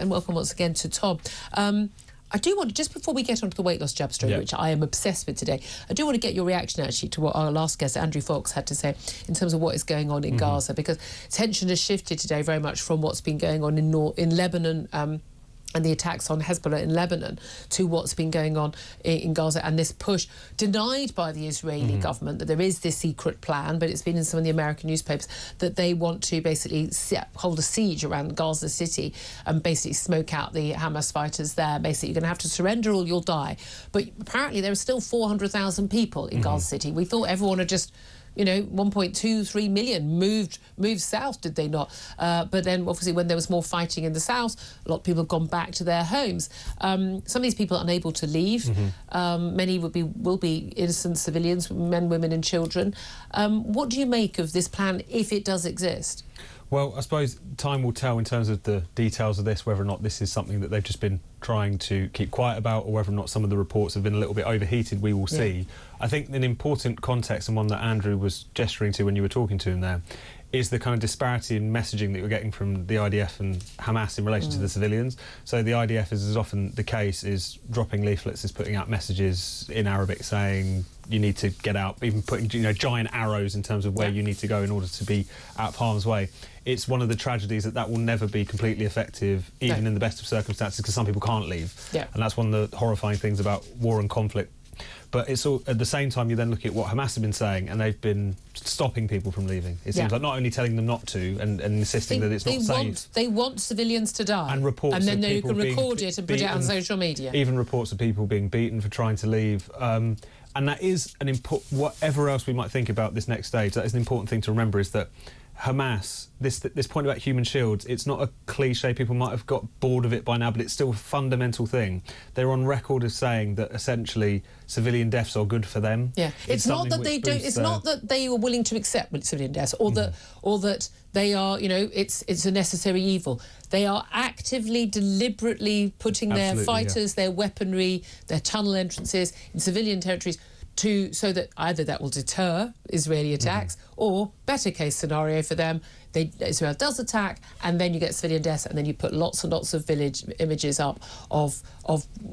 And welcome once again to Tom. I do want to, just before we get onto the weight loss jab story, which I am obsessed with today, I do want to get your reaction actually to what our last guest, Andrew Fox, had to say in terms of what is going on in Gaza, because tension has shifted today very much from what's been going on in Lebanon, and the attacks on Hezbollah in Lebanon, to what's been going on in Gaza, and this push denied by the Israeli government that there is this secret plan, but it's been in some of the American newspapers, that they want to basically hold a siege around Gaza City and basically smoke out the Hamas fighters there. Basically, you're going to have to surrender or you'll die. But apparently there are still 400,000 people in Gaza City. We thought everyone had just, you know, 1.23 million moved south, did they not? But then, obviously, when there was more fighting in the south, a lot of people have gone back to their homes. Some of these people are unable to leave. Many will be innocent civilians, men, women and children. What do you make of this plan, if it does exist? Well, I suppose time will tell in terms of the details of this, whether or not this is something that they've just been trying to keep quiet about, or whether or not some of the reports have been a little bit overheated. We will see. I think an important context, and one that Andrew was gesturing to when you were talking to him there, is the kind of disparity in messaging that you're getting from the IDF and Hamas in relation to the civilians. So the IDF, as is often the case, is dropping leaflets, is putting out messages in Arabic saying you need to get out, even putting, you know, giant arrows in terms of where you need to go in order to be out of harm's way. It's one of the tragedies that will never be completely effective, even in the best of circumstances, because some people can't leave. And that's one of the horrifying things about war and conflict. But it's all, at the same time, you then look at what Hamas have been saying, and they've been stopping people from leaving. It seems like not only telling them not to and insisting that it's not safe. They want civilians to die. And reports and then you can being record it and put it on social media. Even reports of people being beaten for trying to leave. And that is an important, whatever else we might think about this next stage, that is an important thing to remember, is that Hamas, this point about human shields, it's not a cliche. People might have got bored of it by now, but it's still a fundamental thing. They're on record as saying that essentially civilian deaths are good for them. It's not that they don't. It's not that they are willing to accept civilian deaths, or that they are, you know, it's a necessary evil. They are actively, deliberately putting their fighters, their weaponry, their tunnel entrances in civilian territories, so that either that will deter Israeli attacks, or, better case scenario for them, Israel does attack, and then you get civilian deaths, and then you put lots and lots of village images up of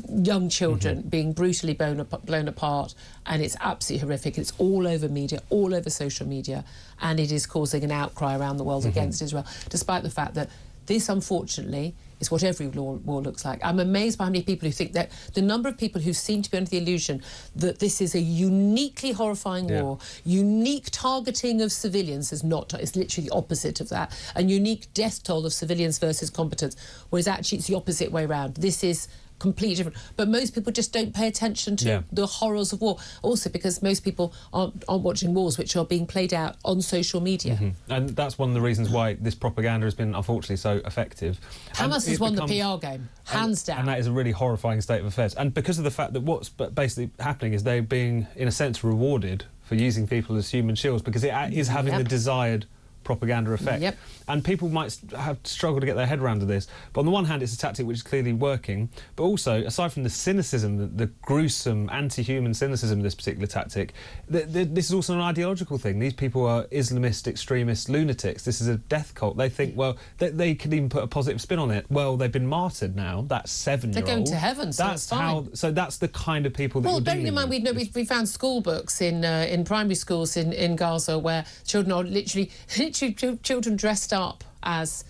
young children being brutally blown apart, and it's absolutely horrific. It's all over media, all over social media, and it is causing an outcry around the world against Israel, despite the fact that this, unfortunately, is what every war looks like. I'm amazed by how many people who think that, the number of people who seem to be under the illusion that this is a uniquely horrifying war, unique targeting of civilians is literally the opposite of that, and unique death toll of civilians versus combatants, whereas actually it's the opposite way around. This is completely different. But most people just don't pay attention to the horrors of war. Also because most people aren't watching wars which are being played out on social media. And that's one of the reasons why this propaganda has been, unfortunately, so effective. Hamas has won the PR game, hands down. And that is a really horrifying state of affairs. And because of the fact that what's basically happening is they're being, in a sense, rewarded for using people as human shields, because it is having the desired propaganda effect. And people might have struggled to get their head around to this. But on the one hand, it's a tactic which is clearly working. But also, aside from the cynicism, the gruesome, anti-human cynicism of this particular tactic, this is also an ideological thing. These people are Islamist, extremist lunatics. This is a death cult. They think, well, they could even put a positive spin on it. Well, they've been martyred now. That's 7-year-olds. They're going to heaven, so that's fine. So that's the kind of people that Well, bearing in mind, we found school books in primary schools in Gaza where children are literally children dressed up as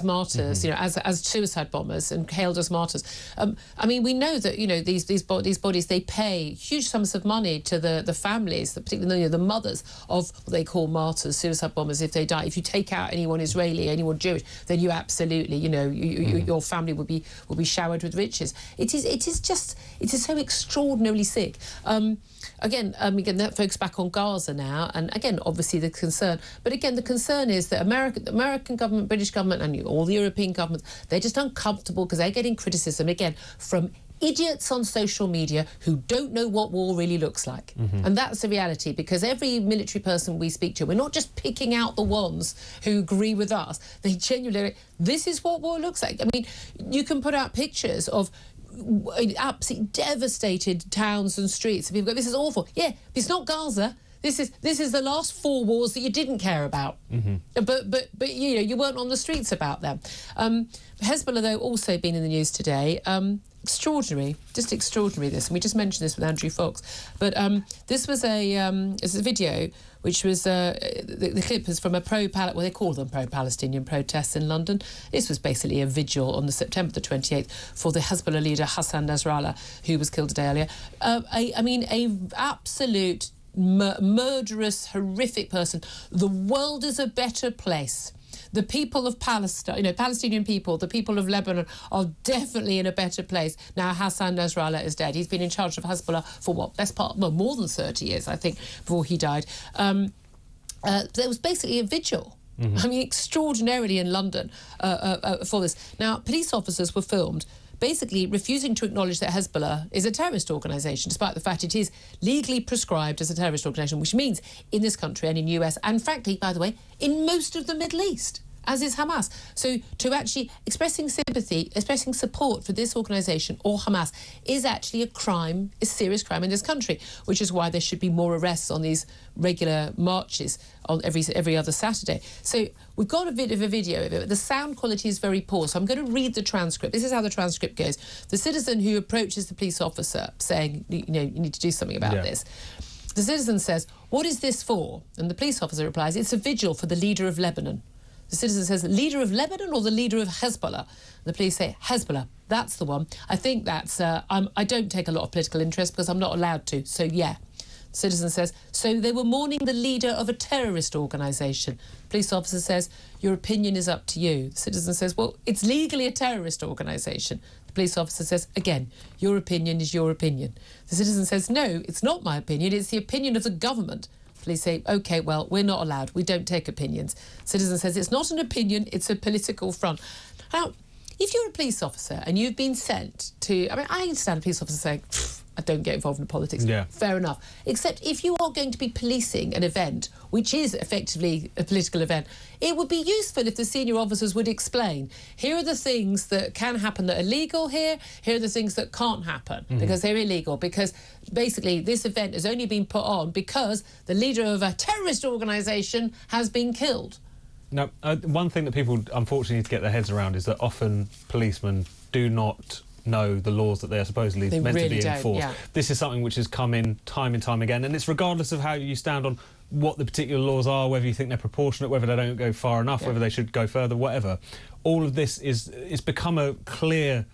martyrs, you know, as suicide bombers and hailed as martyrs. I mean, we know that, you know, these bodies, they pay huge sums of money to the families, particularly the mothers of what they call martyrs, suicide bombers, if they die. If you take out anyone Israeli, anyone Jewish, then you absolutely, you know, your family will be showered with riches. It is so extraordinarily sick. Again, that focus back on Gaza now, and again, obviously the concern. But again, the concern is that American government, British government, and all the European governments, they're just uncomfortable because they're getting criticism, again, from idiots on social media who don't know what war really looks like. And that's the reality, because every military person we speak to, we're not just picking out the ones who agree with us. They genuinely, this is what war looks like. I mean, you can put out pictures of absolutely devastated towns and streets. People go, this is awful. Yeah, but it's not Gaza. this is the last 4 wars that you didn't care about. But you know, you weren't on the streets about them. Hezbollah, though, also been in the news today. Extraordinary, just extraordinary, this. And we just mentioned this with Andrew Fox. But this was it's a video which was, the clip is from a well, they call them pro-Palestinian protests in London. This was basically a vigil on the September the 28th for the Hezbollah leader Hassan Nasrallah, who was killed a day earlier. I mean, a absolute murderous, horrific person. The world is a better place. The people of Palestine, you know, Palestinian people, the people of Lebanon are definitely in a better place now Hassan Nasrallah is dead. He's been in charge of Hezbollah for what, more than 30 years, I think, before he died. There was basically a vigil. I mean, extraordinarily in London for this. Now, police officers were filmed basically refusing to acknowledge that Hezbollah is a terrorist organisation, despite the fact it is legally prescribed as a terrorist organisation, which means in this country and in US, and frankly, by the way, in most of the Middle East, as is Hamas. So to actually expressing sympathy, expressing support for this organisation or Hamas is actually a crime, a serious crime in this country, which is why there should be more arrests on these regular marches on every other Saturday. So we've got a bit of a video of it. The sound quality is very poor, so I'm going to read the transcript. This is how the transcript goes. The citizen who approaches the police officer saying, you know, you need to do something about this. The citizen says, "What is this for?" And the police officer replies, "It's a vigil for the leader of Lebanon." The citizen says, "Leader of Lebanon or the leader of Hezbollah?" The police say, "Hezbollah, that's the one." I think that's, I don't take a lot of political interest because I'm not allowed to, so yeah. The citizen says, "So they were mourning the leader of a terrorist organisation." Police officer says, "Your opinion is up to you." The citizen says, "Well, it's legally a terrorist organisation." The police officer says, "Again, your opinion is your opinion." The citizen says, "No, it's not my opinion, it's the opinion of the government." Police say, "OK, well, we're not allowed. We don't take opinions." Citizen says, "It's not an opinion, it's a political front." Now, if you're a police officer and you've been sent to... I mean, I understand a police officer saying, "I don't get involved in politics." Yeah. Fair enough. Except if you are going to be policing an event, which is effectively a political event, it would be useful if the senior officers would explain, here are the things that can happen that are legal here are the things that can't happen because they're illegal, because basically this event has only been put on because the leader of a terrorist organisation has been killed. Now, one thing that people unfortunately need to get their heads around is that often policemen do not know the laws that they are supposedly meant to be enforced. Yeah. This is something which has come in time and time again, and it's regardless of how you stand on what the particular laws are, whether you think they're proportionate, whether they don't go far enough, whether they should go further, whatever. All of this it's become a clear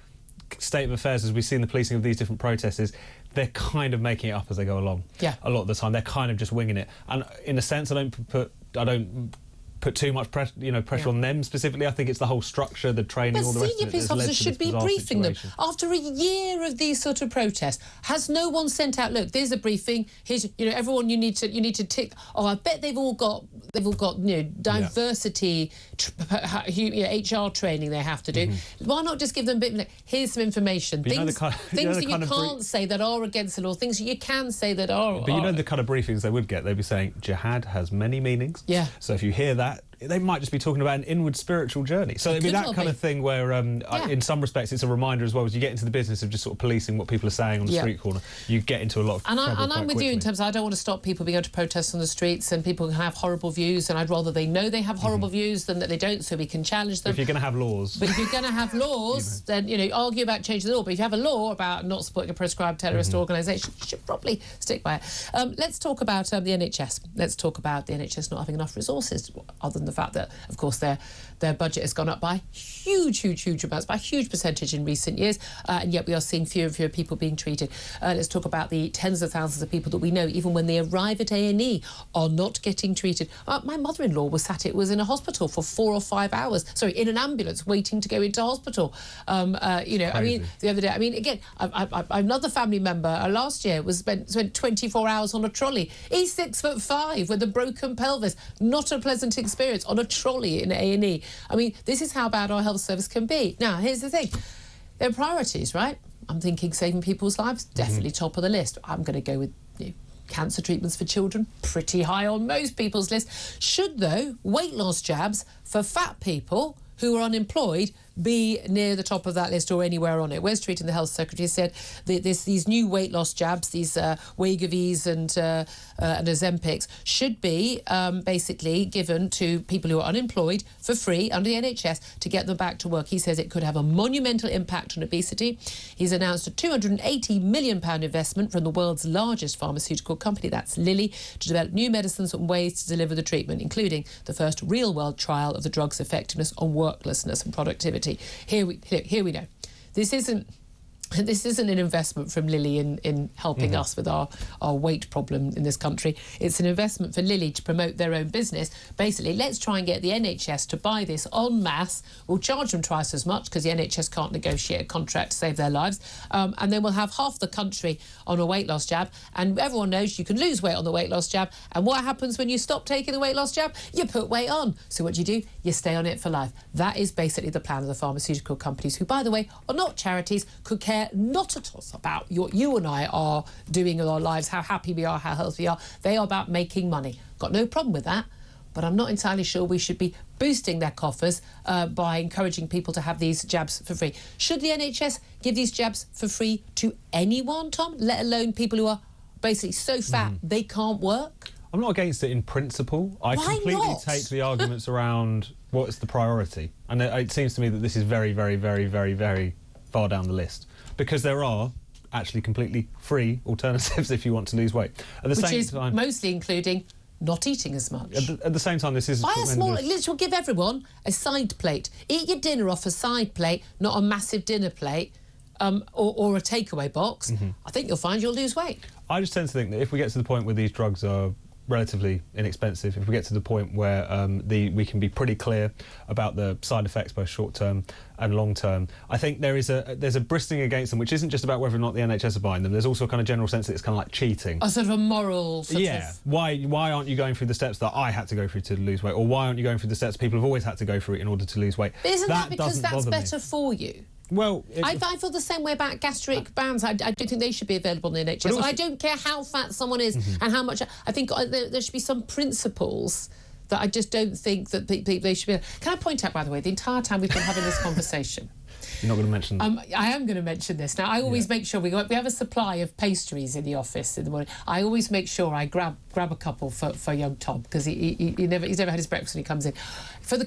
state of affairs as we've seen the policing of these different protests. They're kind of making it up as they go along. Yeah. A lot of the time, they're kind of just winging it. And in a sense, I don't put too much pressure on them specifically. I think it's the whole structure, the training, all the rest of it. Senior police officers should be briefing them. After a year of these sort of protests, has no one sent out, look, there's a briefing, here's, you know, everyone you need to tick. Oh, I bet they've all got you know, diversity, HR training they have to do. Why not just give them a bit of, here's some information, things that you can't say that are against the law, things that you can say that are. But you know the kind of briefings they would get, they'd be saying jihad has many meanings. Yeah. So if you hear that, they might just be talking about an inward spiritual journey. So it'd be that kind of thing where, in some respects, it's a reminder as well, as you get into the business of just sort of policing what people are saying on the street corner, you get into a lot of trouble And I'm with quickly. you in terms of I don't want to stop people being able to protest on the streets, and people can have horrible views, and I'd rather they know they have horrible views than that they don't, so we can challenge them. If you're going to have laws. But if you're going to have laws, then, you know, argue about changing the law. But if you have a law about not supporting a prescribed terrorist organisation, you should probably stick by it. Let's talk about the NHS. Let's talk about the NHS not having enough resources, other than the fact that, of course, their budget has gone up by huge amounts, by a huge percentage in recent years, and yet we are seeing fewer and fewer people being treated. Let's talk about the tens of thousands of people that we know, even when they arrive at A&E, are not getting treated. My mother-in-law was in a hospital for 4 or 5 hours, sorry, in an ambulance waiting to go into hospital. You know, I mean, the other day, I mean, again, another family member last year spent 24 hours on a trolley. He's 6'5" with a broken pelvis. Not a pleasant experience on a trolley in A&E. I mean, this is how bad our health service can be. Now, here's the thing. There are priorities, right? I'm thinking saving people's lives, definitely top of the list. I'm going to go with cancer treatments for children, pretty high on most people's list. Should, though, weight loss jabs for fat people who are unemployed be near the top of that list or anywhere on it. Wes Streeting, the Health Secretary, said that these new weight loss jabs, these Wegovy's and Ozempics, should be basically given to people who are unemployed for free under the NHS to get them back to work. He says it could have a monumental impact on obesity. He's announced a £280 million investment from the world's largest pharmaceutical company, that's Lilly, to develop new medicines and ways to deliver the treatment, including the first real-world trial of the drug's effectiveness on worklessness and productivity. Here we know. This isn't an investment from Lilly in helping us with our weight problem in this country. It's an investment for Lilly to promote their own business. Basically, let's try and get the NHS to buy this en masse. We'll charge them twice as much because the NHS can't negotiate a contract to save their lives. And then we'll have half the country on a weight loss jab. And everyone knows you can lose weight on the weight loss jab. And what happens when you stop taking the weight loss jab? You put weight on. So what do? You stay on it for life. That is basically the plan of the pharmaceutical companies, who, by the way, are not charities, could care not at all about what you and I are doing in our lives, how happy we are, how healthy we are. They are about making money. Got no problem with that, but I'm not entirely sure we should be boosting their coffers by encouraging people to have these jabs for free. Should the NHS give these jabs for free to anyone, Tom, let alone people who are basically so fat they can't work? I'm not against it in principle. I completely take the arguments around what's the priority. And it seems to me that this is very, very, very, very, very far down the list, because there are actually completely free alternatives if you want to lose weight. At the same time, mostly including not eating as much. At the same time, this is... Buy a small... Literally give everyone a side plate. Eat your dinner off a side plate, not a massive dinner plate, or a takeaway box. I think you'll find you'll lose weight. I just tend to think that if we get to the point where these drugs are relatively inexpensive, if we get to the point where we can be pretty clear about the side effects, both short-term and long-term, I think there's a bristling against them, which isn't just about whether or not the NHS are buying them. There's also a kind of general sense that it's kind of like cheating. A sort of a moral sort of... Why aren't you going through the steps that I had to go through to lose weight? Or why aren't you going through the steps people have always had to go through in order to lose weight? But isn't that because that's better for you? Well, I feel the same way about gastric bands. I don't think they should be available in the NHS. Also, I don't care how fat someone is and how much. I think there should be some principles that I just don't think that they should be. Can I point out, by the way, the entire time we've been having this conversation, you're not going to mention that. I am going to mention this. Now, I always make sure we have a supply of pastries in the office in the morning. I always make sure I grab a couple for young Tom, because he's never had his breakfast when he comes in. For the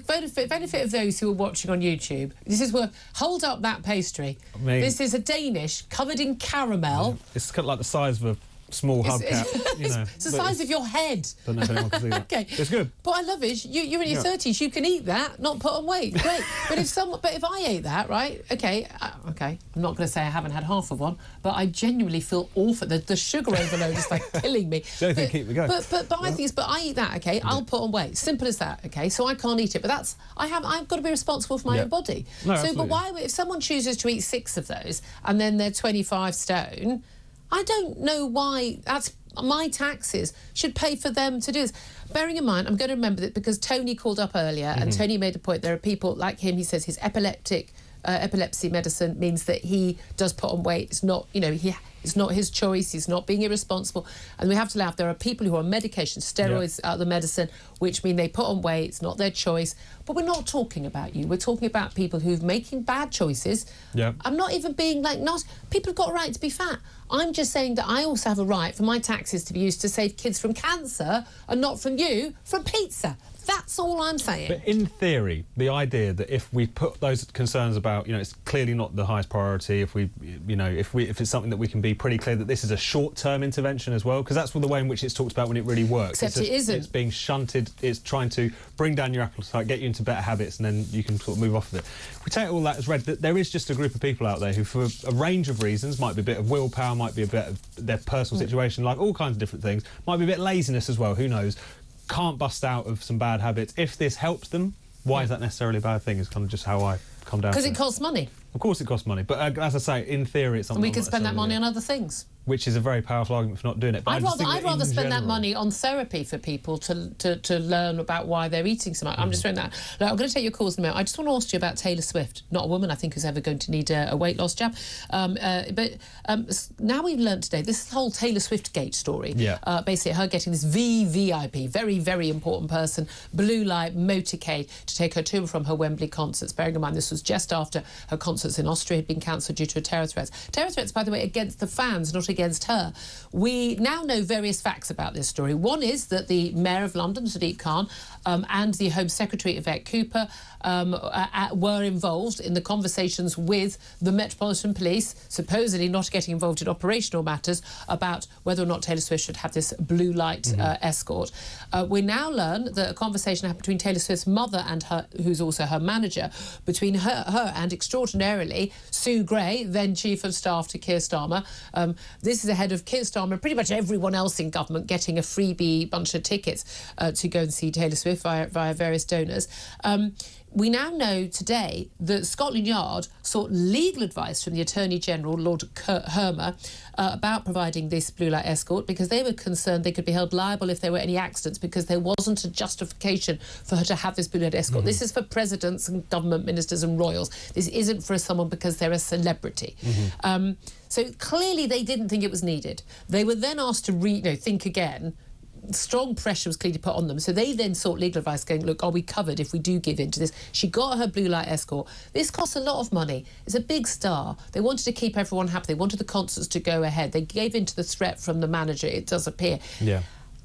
benefit of those who are watching on YouTube, this is worth... Hold up that pastry. This is a Danish covered in caramel. It's kind of like the size of a small hubcap. It's the size of your head. Don't know if anyone can see that. Okay. It's good. But I love it. You're in your 30s. You can eat that, not put on weight. Great. But if I ate that, right? Okay. I'm not going to say I haven't had half of one, but I genuinely feel awful. The sugar overload is like killing me. The only thing keep me going. But I eat that. Okay. I'll put on weight. Simple as that. Okay. So I can't eat it. But I've got to be responsible for my own body. No, so, absolutely. but if someone chooses to eat 6 of those and then they're 25 stone, I don't know why my taxes should pay for them to do this. Bearing in mind, I'm going to remember that because Tony called up earlier and Tony made a point. There are people like him. He says his epilepsy medicine means that he does put on weight. It's not, it's not his choice. He's not being irresponsible. And we have to laugh. There are people who are on medication, steroids are the medicine, which mean they put on weight. It's not their choice. But we're not talking about you. We're talking about people who're making bad choices. Yeah. I'm not even being people have got a right to be fat. I'm just saying that I also have a right for my taxes to be used to save kids from cancer and not from pizza. That's all I'm saying. But in theory, the idea that if we put those concerns about, it's clearly not the highest priority, if it's something that we can be pretty clear that this is a short-term intervention as well, because that's the way in which it's talked about when it really works. Except it isn't. It's being shunted. It's trying to bring down your appetite, get you into better habits, and then you can sort of move off of it. If we take all that as read, that there is just a group of people out there who, for a range of reasons, might be a bit of willpower, might be a bit of their personal situation, like all kinds of different things, might be a bit laziness as well, who knows, can't bust out of some bad habits. If this helps them, why is that necessarily a bad thing? Is kind of just how I come down to it. Because it costs money. Of course it costs money, but as I say, in theory it's something... And we can spend that money on other things. which is a very powerful argument for not doing it. But I'd rather spend that money on therapy for people to learn about why they're eating so much. I'm just saying that. Now, I'm going to take your calls in a minute. I just want to ask you about Taylor Swift. Not a woman, I think, who's ever going to need a weight loss jab. But now we've learned today, this whole Taylor Swift gate story, basically her getting this VVIP, very, very important person, blue light motorcade to take her to and from her Wembley concerts. Bearing in mind, this was just after her concerts in Austria had been cancelled due to terror threats. Terror threats, by the way, against the fans, not against her. We now know various facts about this story. One is that the Mayor of London, Sadiq Khan, and the Home Secretary, Yvette Cooper, were involved in the conversations with the Metropolitan Police, supposedly not getting involved in operational matters, about whether or not Taylor Swift should have this blue light escort. We now learn that a conversation happened between Taylor Swift's mother and her, who's also her manager, between her and, extraordinarily, Sue Gray, then Chief of Staff to Keir Starmer. This is ahead of Keir Starmer and pretty much everyone else in government getting a freebie bunch of tickets to go and see Taylor Swift via various donors. We now know today that Scotland Yard sought legal advice from the Attorney General, Lord Hermer, about providing this blue light escort because they were concerned they could be held liable if there were any accidents because there wasn't a justification for her to have this blue light escort. This is for presidents and government ministers and royals. This isn't for someone because they're a celebrity. So clearly they didn't think it was needed. They were then asked to think again. Strong pressure was clearly put on them, so they then sought legal advice going, look, are we covered if we do give in to this? She got her blue light escort. This costs a lot of money. It's a big star. They wanted to keep everyone happy. They wanted the concerts to go ahead. They gave in to the threat from the manager, it does appear. Yeah.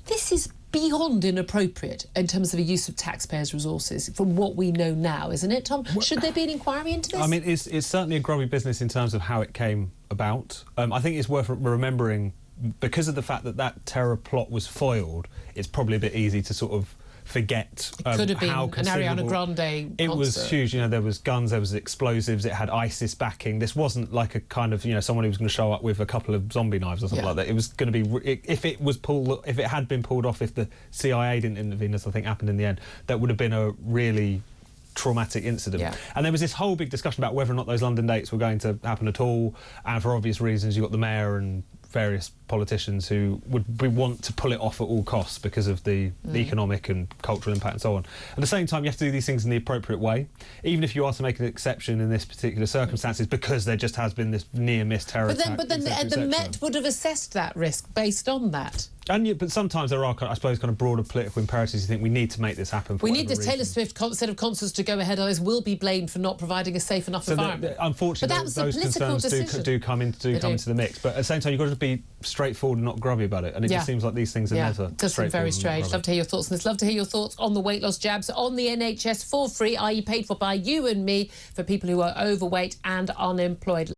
This is beyond inappropriate in terms of the use of taxpayers' resources from what we know now, isn't it, Tom? Should there be an inquiry into this? I mean, it's certainly a grubby business in terms of how it came about. I think it's worth remembering, because of the fact that that terror plot was foiled, it's probably a bit easy to sort of forget it could have been an Ariana Grande concert. It was huge. You know, there was guns, there was explosives, it had ISIS backing. This wasn't like a kind of, someone who was going to show up with a couple of zombie knives or something like that. It was going to be, if it had been pulled off, if the CIA didn't intervene, as I think happened in the end, that would have been a really traumatic incident. And there was this whole big discussion about whether or not those London dates were going to happen at all, and for obvious reasons you've got the mayor and various politicians who would want to pull it off at all costs because of the economic and cultural impact and so on. At the same time, you have to do these things in the appropriate way, even if you are to make an exception in this particular circumstances, because there just has been this near-miss terror attack. But then the Met would have assessed that risk based on that. But sometimes there are, I suppose, kind of broader political imperatives. You think we need to make this happen. We need this Taylor Swift set of concerts to go ahead, otherwise we'll be blamed for not providing a safe enough environment. Unfortunately, those concerns do come into the mix. But at the same time, you've got to be straightforward and not grubby about it. And it just seems like these things are never it does seem very strange. Love to hear your thoughts on this. Love to hear your thoughts on the weight loss jabs on the NHS for free, i.e. paid for by you and me, for people who are overweight and unemployed.